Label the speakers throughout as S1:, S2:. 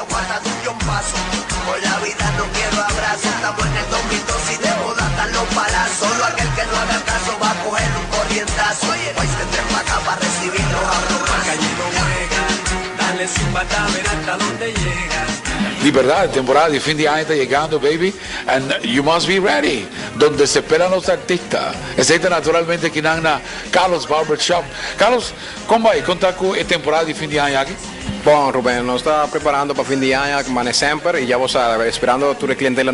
S1: la guarda de un paso. Por la vida no quiero abrazos. Estamos en el 2002 y de moda están los palazos. Solo aquel que no haga caso va a coger un corrientazo. Pues tendré para acá para recibir los abrumazos. Calle no juega, dale sin bata, ver hasta dónde llegas.
S2: Liberdad, temporada de fin de año está llegando, baby, and you must be ready. Donde se esperan los artistas. Está naturalmente aquí en Carlos Barbershop. Carlos, ¿cómo va? ¿Conta con la temporada de fin de año aquí?
S3: Bom, Rubén, nos está preparando para fin de año, como sempre, y ya vamos a ver, esperando tu clientela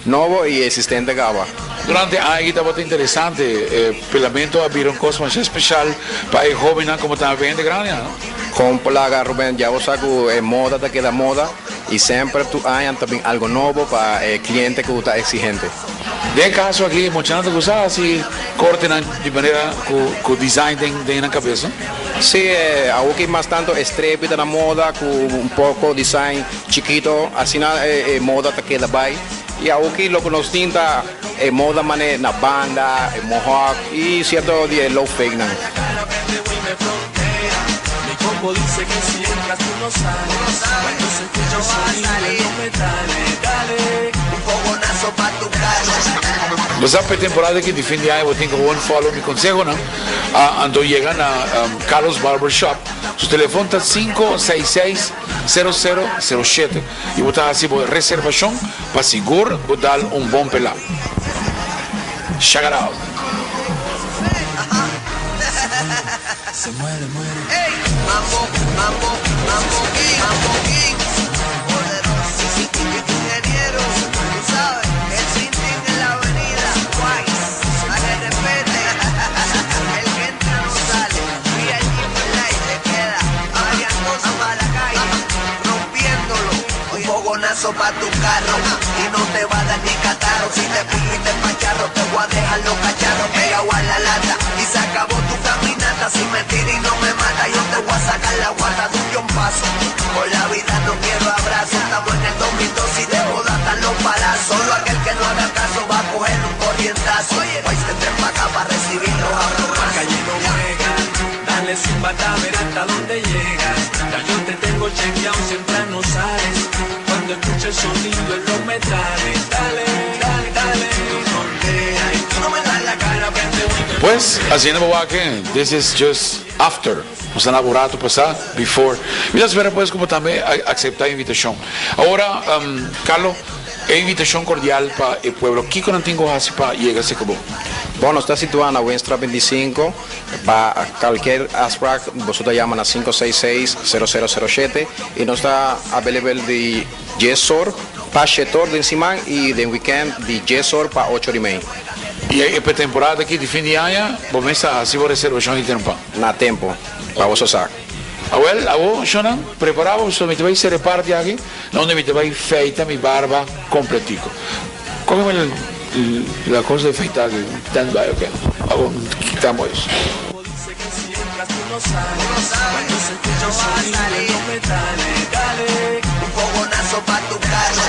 S3: nuevo y existente Gaba.
S2: Durante el año está bastante interesante. Pelamento abrió un cosa más especial para el joven como también de Grania, ¿no?
S3: Com plaga, Rubén, ya vos saco moda, te queda moda y siempre tu hay también algo nuevo para el cliente que está exigente.
S2: De caso aquí, muchas veces usar así corten de manera con design de la cabeza.
S3: Sí, aquí más tanto estrépita la moda con un poco design chiquito, así moda te queda bye. Y aquí lo que nos tinta moda mané na banda, mohawk y cierto de low fake.
S1: Dice que si entras tú no sales. Cuando se escucha un sonido en los metales, dale un fogonazo pa' tu cara.
S2: Los apes temporada aquí de fin de año, tengo un follow mi consejo, ¿no? Ando llegan a Carlos Barbershop. Su teléfono está 566-0007. Y vos estás así por reservación para seguro vos dar un buen pelado. Check it out.
S1: Se muere. Ey, mambo king, poderoso, ingeniero, tú sabes, el Sinting en la avenida, Wise, a que respete, el que entra no sale, y el light te queda, varias cosas para la calle, rompiéndolo, un fogonazo pa' tu carro, y no te va a dar ni catarro, si te pico y te pacharro, te voy a dejar los cacharros pegado a la lata, y se acabó tu caminata, si me tira y no me mata, yo te voy a sacar la guarda de un paso. Por la vida no quiero abrazos. Estamos en el 2002 y de moda están los palazos. Solo aquel que no haga caso va a coger un corrientazo. Pues tendré para acá para recibir los abrumazos. Calle no juega, dale sin bata, ver hasta dónde llegas. Ya yo te tengo chequeado, siempre no sales. Cuando escuches sonido en los metales, dale, sonrea. Y tú no me das la cara, prende un...
S2: Pues, haciendo que this is just after. Nos han elaborado pasar before. Mira, espera pues como también aceptar la invitación. Ahora, Carlos, invitación cordial para el pueblo. ¿Qué con antiguo hace para llegar a ese cabo?
S3: Bueno, está situado en Winstra 25, para cualquier aspect, vosotros llaman a 566-0007 y nos está available de Yesor, para Chetor de encima y de weekend de Yesor para 8 de May.
S2: Y esta temporada aquí de fin de año, vamos a hacer reservación y tiempo.
S3: Na tempo, para vos usar.
S2: A vos, Shonan, preparado, me te vais a hacer parte aquí, donde me te vais feita mi barba completico. ¿Cómo es la cosa de feitar? Tan vaya, ok. Quitamos eso.
S1: Dice que si entras tú no sales. Cuando se escucha un sonido en los metales, dale un fogonazo pa' tu cara.